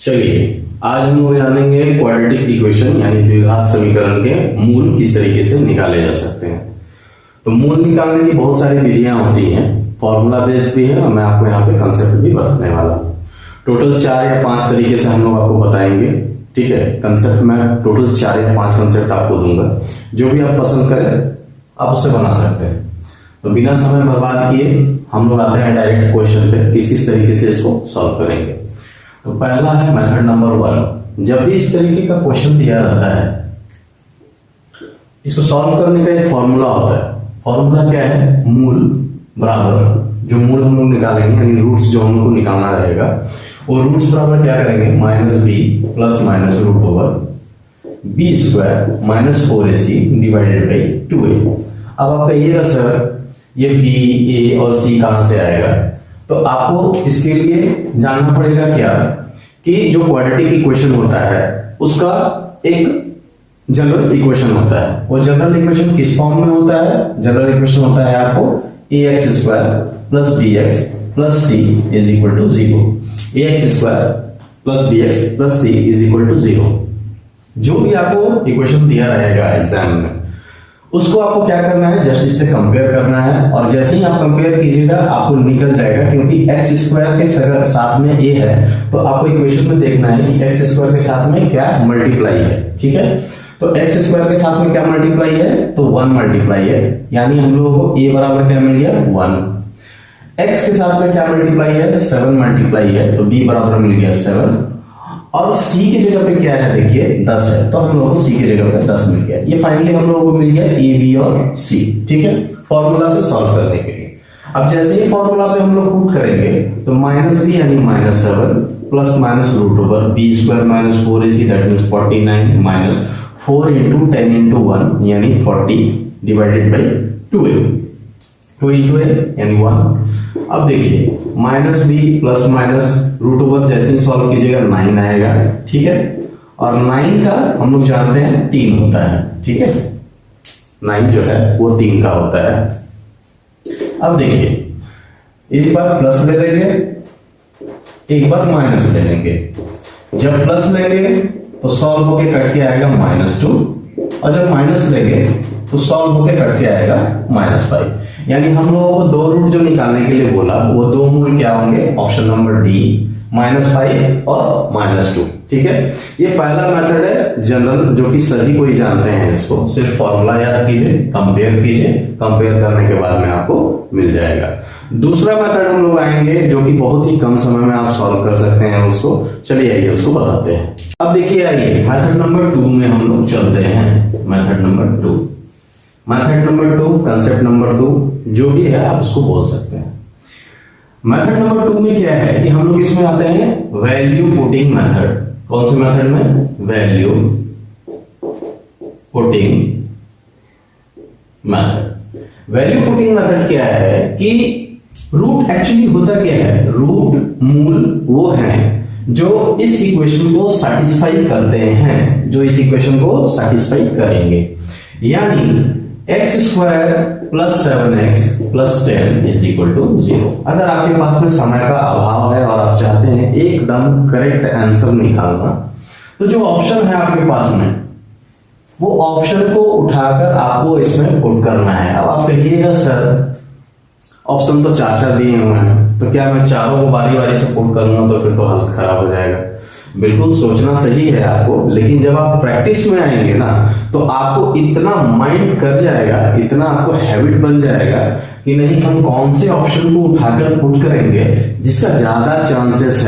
चलिए आज हम लोग जानेंगे क्वाड्रेटिक इक्वेशन यानी द्विघात समीकरण के मूल किस तरीके से निकाले जा सकते हैं। तो मूल निकालने की बहुत सारी विधियां होती हैं, फॉर्मूला बेस्ड भी है और मैं आपको यहाँ पे कंसेप्ट भी बताने वाला हूँ। टोटल 4 या 5 तरीके से हम लोग आपको बताएंगे, ठीक है। कंसेप्ट में टोटल 4 या 5 कंसेप्ट आपको दूंगा, जो भी आप पसंद करें आप उससे बना सकते हैं। तो बिना समय बर्बाद किए हम लोग आते हैं डायरेक्ट क्वेश्चन पे, किस किस तरीके से इसको सॉल्व करेंगे। तो पहला है मेथड नंबर 1। जब भी इस तरीके का क्वेश्चन दिया रहता है, इसको सॉल्व करने का एक फॉर्मूला होता है। फॉर्मूला क्या है? मूल बराबर जो मूल हम लोग निकालेंगे यानी रूट्स जो हम लोग को निकालना रहेगा, वो रूट्स बराबर क्या करेंगे? -b plus minus root over b square minus 4ac divided by 2a। अब आप कहिएगा सर ये b a और c कहां से आएगा? तो आपको इसके लिए जानना पड़ेगा क्या कि जो क्वाड्रेटिक इक्वेशन होता है उसका एक जनरल इक्वेशन होता है। वो जनरल इक्वेशन किस फॉर्म में होता है? जनरल इक्वेशन होता है आपको ax square plus bx plus c is equal to 0। ax square plus bx plus c is equal to 0। जो भी आपको इक्वेशन दिया रहेगा एग्जाम में, उसको आपको क्या करना है? जस्ट इससे कंपेयर करना है, और जैसे ही आप कंपेयर कीजिएगा आपको निकल जाएगा, क्योंकि एक्स स्क्वायर के साथ में ए है तो आपको इक्वेशन में देखना है कि एक्स स्क्वायर के साथ में क्या मल्टीप्लाई है, ठीक है। तो एक्स स्क्वायर के साथ में क्या मल्टीप्लाई है? तो 1 मल्टीप्लाई है, यानी हम लोगों को ए बराबर क्या मिल गया? 1। एक्स के साथ में क्या मल्टीप्लाई है? 7 मल्टीप्लाई है, तो बी बराबर मिल गया 7। और c की जगह पे क्या है? देखिए 10 है, तो हम लोगों को c की जगह पे 10 मिल गया। ये फाइनली हम लोगों को मिल गया a b और c, ठीक है, फॉर्मूला से सॉल्व करने के लिए। अब जैसे ही फॉर्मूला पे हम लोग पुट करेंगे तो -b यानी -7 plus minus root over b square minus 4ac that means 49 minus 4 into 10 into 1 यानी 40 divided by 2a, 2 into a यानी 1। अब देखिए -b plus minus root over जैसे ही सॉल्व कीजिएगा 9 आएगा, ठीक है। और 9 का हम लोग जानते हैं 3 होता है, ठीक है। 9 जो है वो 3 का होता है। अब देखिए एक बार प्लस ले लेंगे, एक बार माइनस ले लेंगे। जब प्लस लेंगे तो सॉल्व होके कट के आएगा -2, और जब माइनस लेंगे तो सॉल्व होके कट के आएगा -5। यानी हम लोगों को दो रूट जो निकालने के लिए बोला वो दो मूल क्या होंगे? ऑप्शन नंबर डी -5 और -2, ठीक है। ये पहला मेथड है जनरल, जो कि सभी कोई जानते हैं। इसको सिर्फ फॉर्मूला याद कीजिए, कंपेयर कीजिए, कंपेयर करने के बाद में आपको मिल जाएगा। दूसरा मेथड हम लोग आएंगे जो कि बहुत ही कम समय में आप सॉल्व कर सकते हैं उसको। चलिए आइए उसको बताते हैं। अब देखिए आइए मेथड नंबर 2 में हम लोग चलते हैं। Method number 2, method number 2, concept number 2, जो भी है आप उसको बोल सकते हैं। मेथड नंबर 2 में क्या है कि हम लोग इसमें आते हैं वैल्यू पुटिंग मेथड। कौन से मेथड में? Value putting method. Value putting method क्या है कि रूट एक्चुअली होता क्या है? रूट मूल वो हैं जो इस इक्वेशन को सेटिस्फाई करते हैं, जो इस इक्वेशन को सेटिस्फाई करेंगे। यानी x square plus 7x plus 10 is equal to 0। अगर आपके पास में समय का अभाव है और आप चाहते हैं एकदम करेक्ट आंसर निकालना, तो जो ऑप्शन है आपके पास में वो ऑप्शन को उठाकर आपको इसमें पुट करना है। अब आप कहिएगा सर ऑप्शन तो 4 दिए हुए हैं, तो क्या मैं चारों को बारी बारी से पुट करूंगा तो फिर तो हालत खराब हो जाएगा। बिल्कुल सोचना सही है आपको, लेकिन जब आप प्रैक्टिस में आएंगे ना तो आपको इतना माइंड कर जाएगा, इतना आपको हैबिट बन जाएगा कि नहीं हम कौन से ऑप्शन को उठाकर पुट करेंगे जिसका ज्यादा चांसेस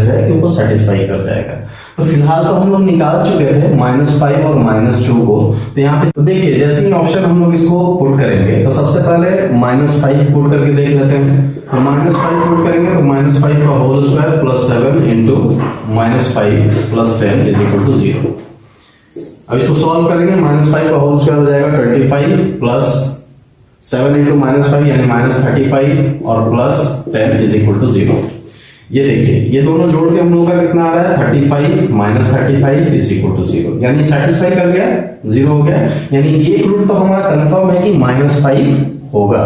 है कि वो सेटिस्फाई कर जाएगा। तो फिलहाल तो हम लोग निकाल चुके थे -5 और -2 को। तो यहाँ पे तो देखिए जैसे ही ऑप्शन हम लोग इसको पुट करेंगे तो सबसे पहले -5 पुट करके देख लेते हैं। तो -5 पुट करेंगे तो -5 का whole square plus 7 into -5 plus 10 is equal to 0। अब इसको सॉल्व करेंगे, -5 का होल स्क्वायर हो जाएगा 25 प्लस 7 इंटू -5 यानी -35 और प्लस 10 इज इक्वल टू 0। ये देखिए ये दोनों जोड़ के हम लोग का कितना आ रहा है? 35 माइनस 35 इज इक्वल टू 0। यानी सेटिस्फाई कर गया, 0 हो गया। यानी एक रूट तो हमारा कंफर्म है कि -5 होगा।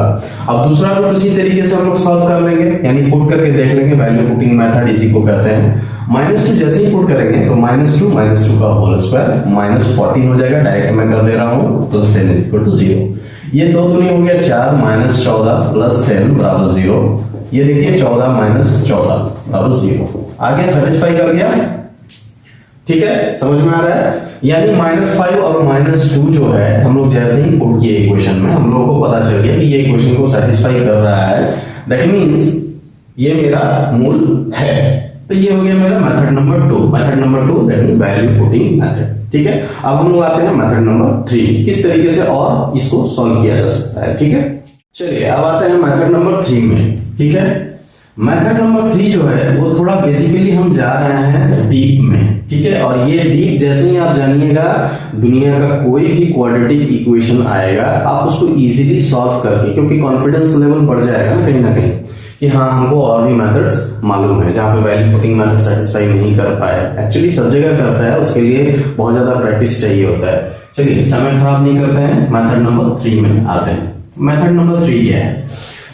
अब दूसरा रूट उसी तरीके से हम लोग सॉल्व कर लेंगे, यानी पुट करके देख लेंगे, वैल्यू पुटिंग मेथड इसी को कहते हैं। -2 जैसे ही पुट करेंगे तो -2 का होल स्क्वायर -14 हो जाएगा, डायरेक्ट मैं कर दे रहा हूँ, प्लस 10 = 0। ये 2 दूनी हो गया 4, -14 प्लस 10 बराबर 0। ये देखिए 14 - 14 बराबर 0 आ गया, सेटिस्फाई कर गया। ठीक है, समझ में आ रहा है। यानी -5 और -2 जो है हम लोग जैसे ही पुट किए इक्वेशन में, हम लोगों को पता चल गया कि ये इक्वेशन को सेटिस्फाई कर रहा है। दैट मींस ये मेरा मूल है। तो ये हो गया मेरा method number 2। Method number 2 that means value putting method. ठीक है, अब हम लोग आते हैं मेथड नंबर 3, किस तरीके से और इसको सॉल्व किया जा सकता है। ठीक है, चलिए अब आते हैं मेथड नंबर 3 में। ठीक है, मेथड नंबर 3 जो है वो थोड़ा बेसिकली हम जा रहे हैं डीप में। ठीक है, और ये डीप जैसे ही आप जानिएगा, दुनिया का कोई भी क्वाड्रेटिक इक्वेशन आएगा आप उसको इजीली सॉल्व करके, क्योंकि कॉन्फिडेंस लेवल बढ़ जाएगा ना कहीं कि हाँ हमको और भी मेथड्स मालूम है, जहां पे वैल्यू पुटिंग मेथड सेटिस्फाई नहीं कर पाए। एक्चुअली सब जगह करता है, उसके लिए बहुत ज्यादा प्रैक्टिस चाहिए होता है। चलिए समय खराब नहीं करते हैं, मेथड नंबर 3 में आते हैं। मेथड नंबर 3 क्या है?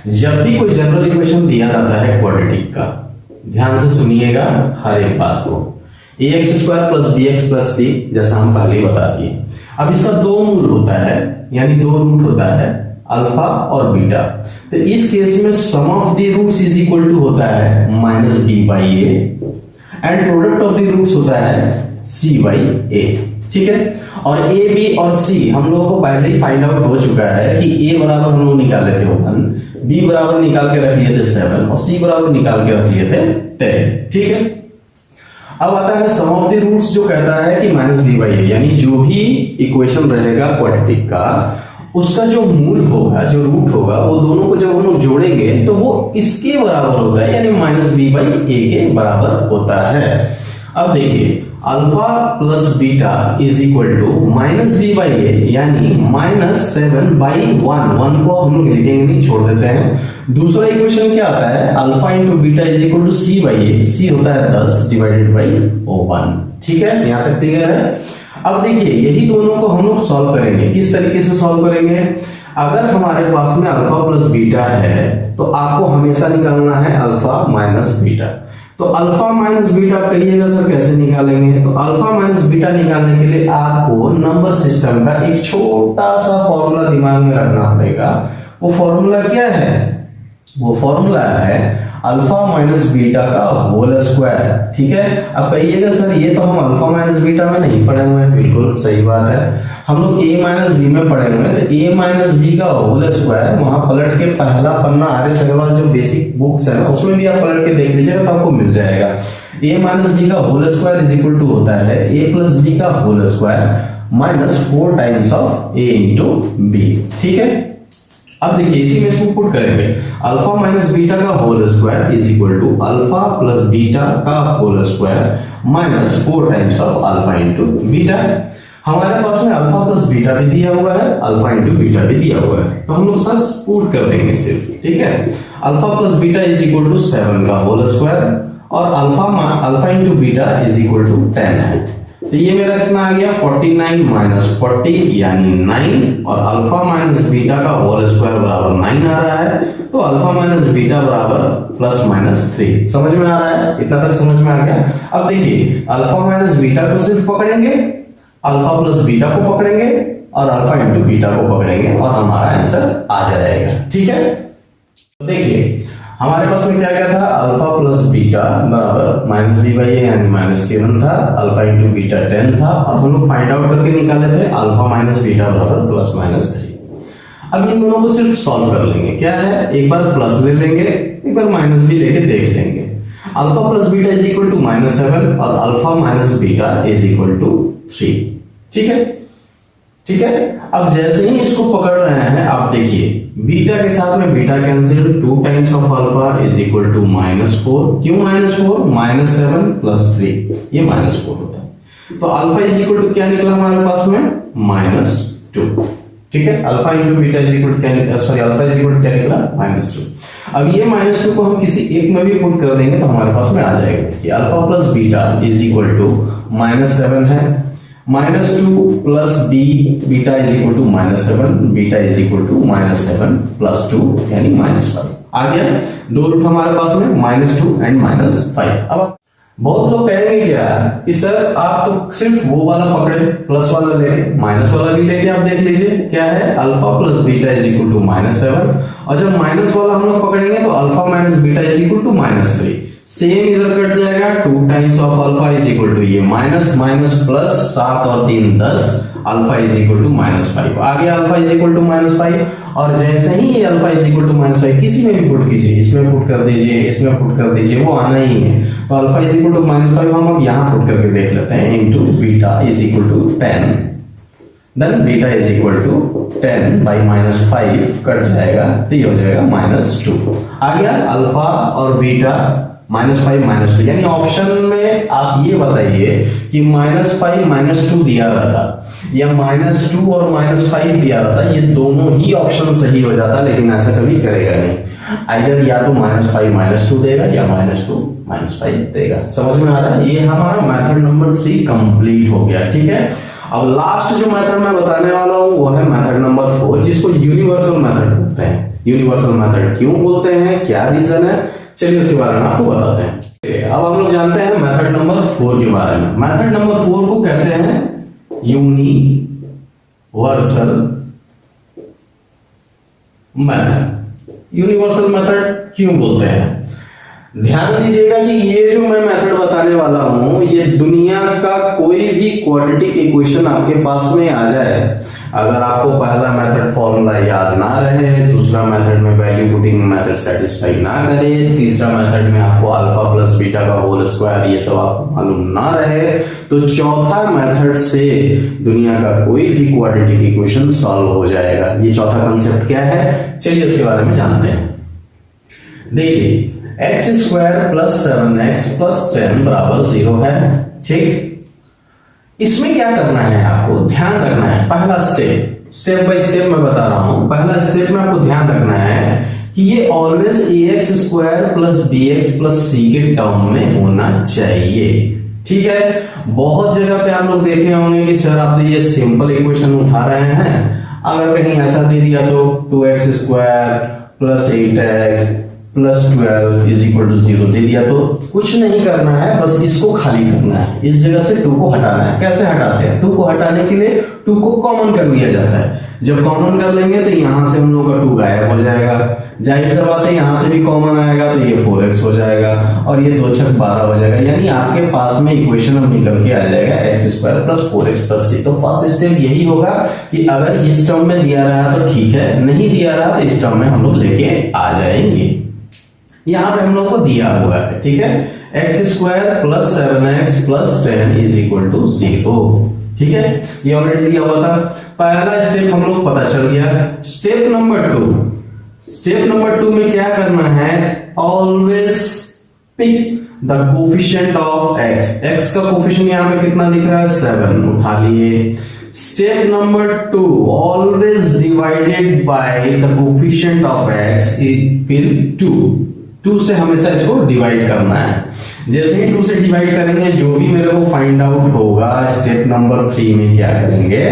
जब भी कोई जनरल इक्वेशन दिया जाता है क्वाड्रेटिक का, ध्यान से सुनिएगा हर एक बात को। ax² + bx + c जैसा हम पहले ही बता दिए। अब इसका 2 मूल होता है, यानी 2 रूट होता है, अल्फा और बीटा। तो इस केस में sum of the roots is equal to होता है -b/a and product of the roots होता है c/a। ठीक है, और a b और c हम लोगों को पहले ही फाइंड आउट हो चुका है कि a बराबर हम लोग निकाल लेते हैं 1, b बराबर निकाल के रख लिए थे 7 और c बराबर निकाल के रख लिए थे 10। ठीक है, अब आता है सम ऑफ द रूट्स जो कहता है कि -b/a, यानी जो भी इक्वेशन रहेगा क्वाड्रेटिक का, उसका जो मूल होगा, जो रूट होगा, वो दोनों को जब हम लोग जोड़ेंगे तो वो इसके बराबर होता है, यानी -b/a के बराबर होता है। अब देखिए alpha plus beta is equal to -b/a, यानी -7/1। 1 को हम लोग लिखेंगे नहीं, छोड़ देते हैं। दूसरा इक्वेशन क्या आता है? Alpha into beta is equal to c/a। c होता है 10 / 1। ठीक है, यहां तक क्लियर है। अब देखिए यही दोनों को हम लोग सॉल्व करेंगे। किस तरीके से सॉल्व करेंगे? अगर हमारे पास में अल्फा प्लस बीटा है तो आपको हमेशा निकालना है अल्फा माइनस बीटा। तो अल्फा माइनस बीटा कहिएगा सर कैसे निकालेंगे? तो अल्फा माइनस बीटा निकालने के लिए आपको नंबर सिस्टम का एक छोटा सा फॉर्मूला दिमाग में रखना पड़ेगा। वो फॉर्मूला क्या है? वो फॉर्मूला है अल्फा माइनस बीटा का होल स्क्वायर। ठीक है, अब कहिएगा सर ये तो हम अल्फा माइनस बीटा में नहीं पढ़े हुए हैं। बिल्कुल सही बात है, हम लोग a माइनस बी में पढ़े हुए हैं। तो a माइनस बी का होल स्क्वायर वहां पलट के पहला पन्ना आर्यस अग्रवाल जो बेसिक बुक्स है ना उसमें भी आप पलट के देख लीजिएगा तो आपको मिल जाएगा। a माइनस बी का whole square is equal to होता है a प्लस बी का whole square minus 4 times of a into B. ठीक है, अब देखिए इसी में इसको पुट करेंगे। अल्फा माइनस बीटा का whole square is equal to alpha plus beta का whole square minus 4 times of alpha into beta. हमारे पास में अल्फा प्लस बीटा भी दिया हुआ है, अल्फा इंटू बीटा भी दिया हुआ है, तो हम लोग सर पुट कर देंगे सिर्फ। ठीक है, alpha plus beta is equal to 7 का होल स्क्वायर और alpha into beta is equal to 10 है। तो ये मेरा कितना आ गया 49 माइनस 40 यानी 9 और अल्फा माइनस बीटा का होल स्क्वायर बराबर 9 आ रहा है। तो अल्फा माइनस बीटा बराबर प्लस माइनस 3। समझ में आ रहा है? इतना तक समझ में आ गया। अब देखिए अल्फा माइनस बीटा को सिर्फ पकड़ेंगे, अल्फा प्लस बीटा को पकड़ेंगे और अल्फा इंटू बीटा को पकड़ेंगे और हमारा आंसर आ जाएगा। ठीक है, तो देखिए हमारे पास में क्या क्या था? अल्फा प्लस बीटा बराबर -b/a यानी -7 था, अल्फा इंटू बीटा 10 था और हम लोग फाइंड आउट करके निकाले थे अल्फा माइनस बीटा बराबर प्लस माइनस 3। अब इन दोनों को सिर्फ सॉल्व कर लेंगे। क्या है, एक बार प्लस ले लेंगे, एक बार माइनस भी लेके देख लेंगे। Alpha plus beta is equal to -7 और alpha minus beta is equal to 3। ठीक है, ठीक है। अब जैसे ही इसको पकड़ रहे हैं आप देखिए बीटा के साथ में beta cancel, 2 times of alpha is equal to -4। क्यों -4? -7 प्लस 3 ये -4 होता है। तो अल्फा इज इक्वल टू क्या निकला हमारे पास में? -2। ठीक है, alpha into beta is equal to क्या, sorry alpha is equal to क्या निकला? -2। अब ये -2 को हम किसी एक में भी पुट कर देंगे तो हमारे पास में आ जाएगा कि alpha plus beta is equal to -7 है, -2 plus B beta is equal to -7, beta is equal to -7 plus 2 यानी -5 आ गया। दो रूट हमारे पास में -2 एंड -5। अब बहुत लोग कहेंगे क्या कि सर आप तो सिर्फ वो वाला पकड़े, प्लस वाला ले माइनस वाला भी लेके आप देख लीजिए क्या है, alpha plus beta is equal to -7, और जब माइनस वाला हम लोग पकड़ेंगे तो alpha minus beta is equal to -3। Same इधर कट जाएगा, 2 times of alpha is equal to ये माइनस माइनस प्लस 7 और 3 10, अल्फा इज इक्वल टू -5 आ गया, अल्फा इज इक्वल टू -5। और जैसे ही ये अल्फा इज इक्वल टू -5 किसी में भी पुट कीजिए, इसमें पुट कर दीजिए, इसमें पुट कर दीजिए, वो आना ही है। तो अल्फा इज इक्वल टू -5 हम अब यहाँ पुट करके देख लेते हैं, into beta is equal to 10, then beta is equal to 10 by -5 cut जाएगा तो ये हो जाएगा -2 आ गया। अल्फा और बीटा -5 -2 यानी ऑप्शन में आप ये बताइए कि -5 -2 दिया रहता या -2 और -5 दिया रहता, ये दोनों ही ऑप्शन सही हो जाता, लेकिन ऐसा कभी करेगा नहीं। आइदर या तो -5 -2 देगा या -2 -5 देगा। समझ में आ रहा है? ये हमारा मेथड नंबर 3 कंप्लीट हो गया। ठीक है, अब लास्ट जो मेथड मैं बताने वाला हूं वो है मेथड नंबर 4, जिसको यूनिवर्सल मेथड बोलते हैं। यूनिवर्सल मेथड क्यों बोलते हैं, क्या रीजन है, चलिए उसके बारे में आपको बताते हैं। अब हम लोग जानते हैं मेथड नंबर 4 के बारे में। मेथड नंबर 4 को कहते हैं यूनिवर्सल मेथड। यूनिवर्सल मेथड क्यों बोलते हैं, ध्यान दीजिएगा कि ये जो मैं मेथड बताने वाला हूं, ये दुनिया का कोई भी क्वाड्रेटिक इक्वेशन आपके पास में आ जाए, अगर आपको पहला मेथड फॉर्मूला याद ना रहे, दूसरा मेथड में वैल्यू पुटिंग मेथड सेटिस्फाई ना करे, तीसरा मेथड में आपको अल्फा प्लस बीटा का होल स्क्वायर ये सब आपको मालूम ना रहे, तो चौथा मेथड से दुनिया का कोई भी क्वाड्रेटिक इक्वेशन सॉल्व हो जाएगा। ये चौथा कंसेप्ट क्या है, चलिए उसके बारे में जानते हैं। देखिए x² प्लस 7x प्लस 10 बराबर 0 है। ठीक, इसमें क्या करना है, आपको ध्यान रखना है, पहला स्टेप बाय स्टेप मैं बता रहा हूं। पहला स्टेप में आपको ध्यान रखना है कि ये always ax² plus bx plus c के टर्म में होना चाहिए। ठीक है, बहुत जगह पे आप लोग देखे होंगे कि सर आपने ये सिंपल इक्वेशन उठा रहे हैं, अगर कहीं ऐसा दे दिया तो 2x² plus 8x plus 12 is equal to 0 दे दिया, तो कुछ नहीं करना है, बस इसको खाली करना है, इस जगह से 2 को हटाना है। कैसे हटाते हैं, 2 को हटाने के लिए 2 को कॉमन कर लिया जाता है। जब कॉमन कर लेंगे तो यहां से हम लोग का 2 गायब हो जाएगा, जाहिर सी बात है यहां से भी कॉमन आएगा तो ये 4x हो जाएगा और ये 2 छक 12 हो जाएगा, यानी आपके पास में इक्वेशन अब निकल के आ जाएगा x² plus 4x plus c। तो फर्स्ट स्टेप यही होगा कि अगर इस टर्म में दिया रहा तो ठीक है, नहीं दिया रहा तो इस टर्म में हम लोग लेके आ जाएंगे। यहां पे हम लोग को दिया हुआ है, ठीक है, x² plus 7x plus 10 is equal to 0। ठीक है, ये ऑलरेडी दिया हुआ था। पहला स्टेप हम लोग पता चल गया। स्टेप नंबर 2 में क्या करना है, always pick the coefficient of x का कोफिशिएंट यहां पे कितना दिख रहा है, 7, उठा लिए। Step number 2, always divided by the coefficient of x equal to 2 से हमेशा इसको डिवाइड करना है। जैसे ही 2 से डिवाइड करेंगे, जो भी मेरे को फाइंड आउट होगा स्टेप नंबर 3 में क्या करेंगे,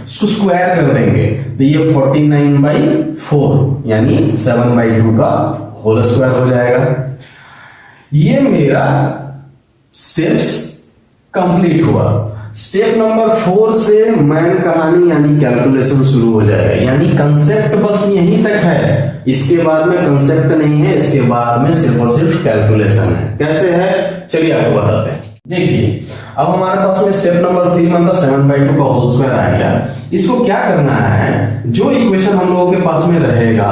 उसको स्क्वायर कर देंगे, तो ये 49/4 यानी 7/2 का होल स्क्वायर हो जाएगा। ये मेरा स्टेप्स कंप्लीट हुआ। स्टेप नंबर 4 से मैन कहानी यानी कैलकुलेशन शुरू हो जाएगा, यानी कंसेप्ट बस यहीं तक है, इसके बाद में कंसेप्ट नहीं है, इसके बाद में सिर्फ और सिर्फ कैलकुलेशन है। कैसे है, चलिए आपको बताते हैं। देखिए अब हमारे पास में स्टेप नंबर 3 मतलब 7/2 का होल स्क्वायर आ गया। इसको क्या करना है, जो इक्वेशन हम लोगों के पास में रहेगा,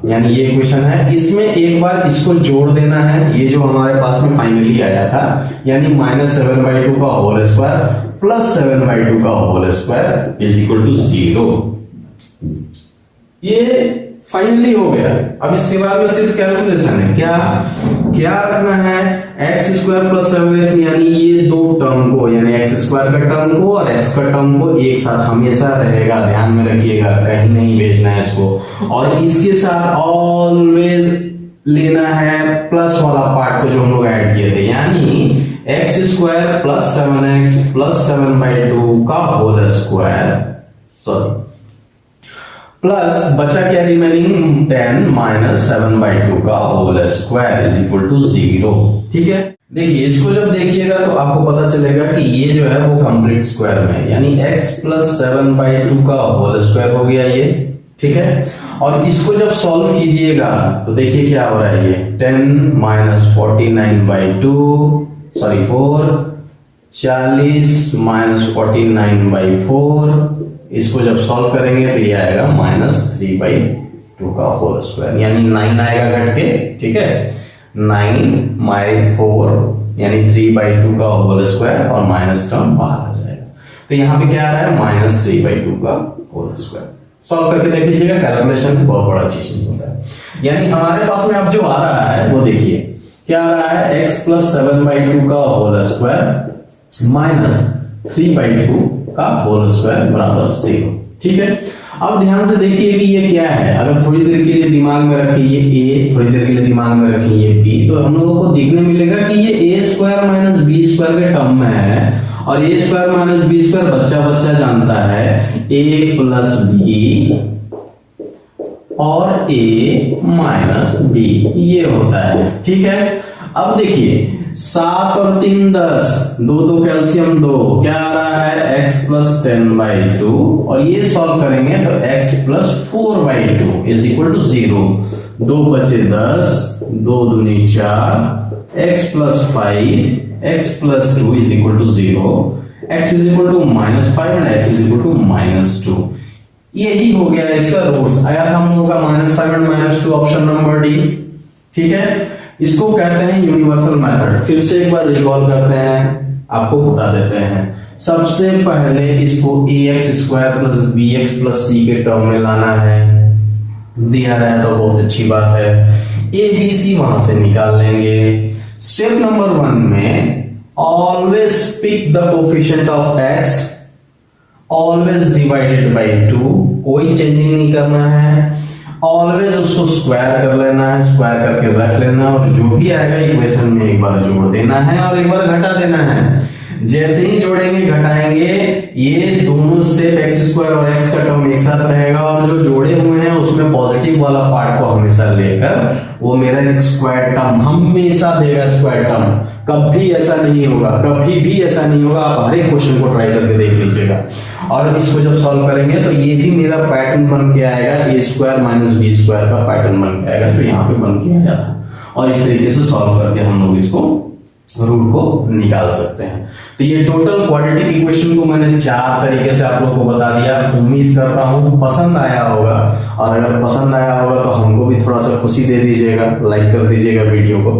यानी ये इक्वेशन है, इसमें एक बार इसको जोड़ देना है, ये जो हमारे पास में फाइनली आया था, यानी -7/2 का होल स्क्वायर प्लस 7/2 का whole square is equal to 0। ये फाइनली हो गया। अब इसके बाद में सिर्फ कैलकुलेशन है, क्या रखना है, x² प्लस 7x यानी ये 2 टर्म को, यानी x² का टर्म को और x का टर्म को एक साथ हमेशा रहेगा, ध्यान में रखिएगा, कहीं नहीं भेजना है इसको। और इसके साथ ऑलवेज लेना है प्लस वाला पार्ट को जो हम लोग ऐड किए थे, यानी x square plus 7x plus 7/2 का होल स्क्वायर, सॉरी, प्लस बचा क्या रिमेनिंग 10 माइनस 7/2 का whole square is equal to 0। ठीक है, देखिए इसको जब देखिएगा तो आपको पता चलेगा कि ये जो है वो कंप्लीट स्क्वायर में है, यानी x प्लस 7/2 का होल स्क्वायर हो गया ये। ठीक है, और इसको जब सॉल्व कीजिएगा तो देखिए क्या हो रहा है, ये 10 माइनस 49/2 सॉरी 4, 40 माइनस 49/4, इसको जब सॉल्व करेंगे तो ये आएगा -3/2 का होल स्क्वायर, यानी 9 आएगा घट के। ठीक है, 9/4 यानी 3/2 का होल स्क्वायर और माइनस टर्म बाहर आ जाएगा, तो यहाँ पे क्या आ रहा है -3/2 का होल स्क्वायर। सॉल्व करके देख लीजिएगा, कैलकुलेशन बहुत बड़ा चीज नहीं होता है। यानी हमारे पास में अब जो आ रहा है वो देखिए क्या आ रहा है, x प्लस 7/2 का होल स्क्वायर माइनस 3/2 का होल स्क्वायर बराबर 0। ठीक है, अब ध्यान से देखिए कि ये क्या है। अगर थोड़ी देर के लिए दिमाग में रखें ये a, थोड़ी देर के लिए दिमाग में रखें ये b, तो हम लोगों को देखने मिलेगा कि ये a square minus b square के टर्म में है, और a square minus b square बच्चा बच्चा जानता है a प्लस b और a माइनस b, ये होता है। ठीक है, अब देखिए 7 और 3 10, 2 कैल्शियम 2, क्या आ रहा है x प्लस 10/2, और ये सॉल्व करेंगे तो x plus 4/2 is equal to 0। 2 बचे 10, 2 दूनी 4, x plus 5, x plus 2 is equal to 0, x is equal to -5 and x is equal to -2। यही हो गया इसका रूट्स। आया था हम लोगों का -5 एंड -2, ऑप्शन नंबर डी। ठीक है, इसको कहते हैं यूनिवर्सल मेथड। फिर से एक बार रिकॉल करते हैं, आपको बता देते हैं। सबसे पहले इसको ax square plus bx plus c के टर्म में लाना है, दिया है तो बहुत अच्छी बात है। a b c वहां से निकाल लेंगे। स्टेप नंबर 1 में always pick the coefficient of x, always divided by 2, कोई चेंजिंग नहीं करना है। ऑलवेज उसको स्क्वायर कर लेना है, स्क्वायर करके रख लेना, और जो भी आएगा इक्वेशन में एक बार जोड़ देना है और एक बार घटा देना है। जैसे ही जोड़ेंगे घटाएंगे, ये दोनों स्टेप x स्क्वायर और x का टर्म एक साथ रहेगा, और जो जोड़े हुए हैं उसमें पॉजिटिव वाला पार्ट को हमेशा लेकर वो मेरा एक स्क्वायर टर्म हमेशा देगा। स्क्वायर टर्म कभी ऐसा नहीं होगा, कभी भी ऐसा नहीं होगा। आप हर एक क्वेश्चन को ट्राई करके देख लीजिएगा, और इसको जब सॉल्व करेंगे तो ये भी मेरा पैटर्न बन के आएगा, a square minus b square का पैटर्न बन के आएगा जो यहाँ पे बन के आया था। और इस तरीके से सॉल्व करके हम लोग इसको रूट को निकाल सकते हैं। तो ये टोटल क्वाड्रेटिक इक्वेशन को मैंने 4 तरीके से आप लोगों को बता दिया। उम्मीद करता हूँ पसंद आया होगा, और अगर पसंद आया होगा तो हमको भी थोड़ा सा खुशी दे दीजिएगा, लाइक कर दीजिएगा वीडियो को।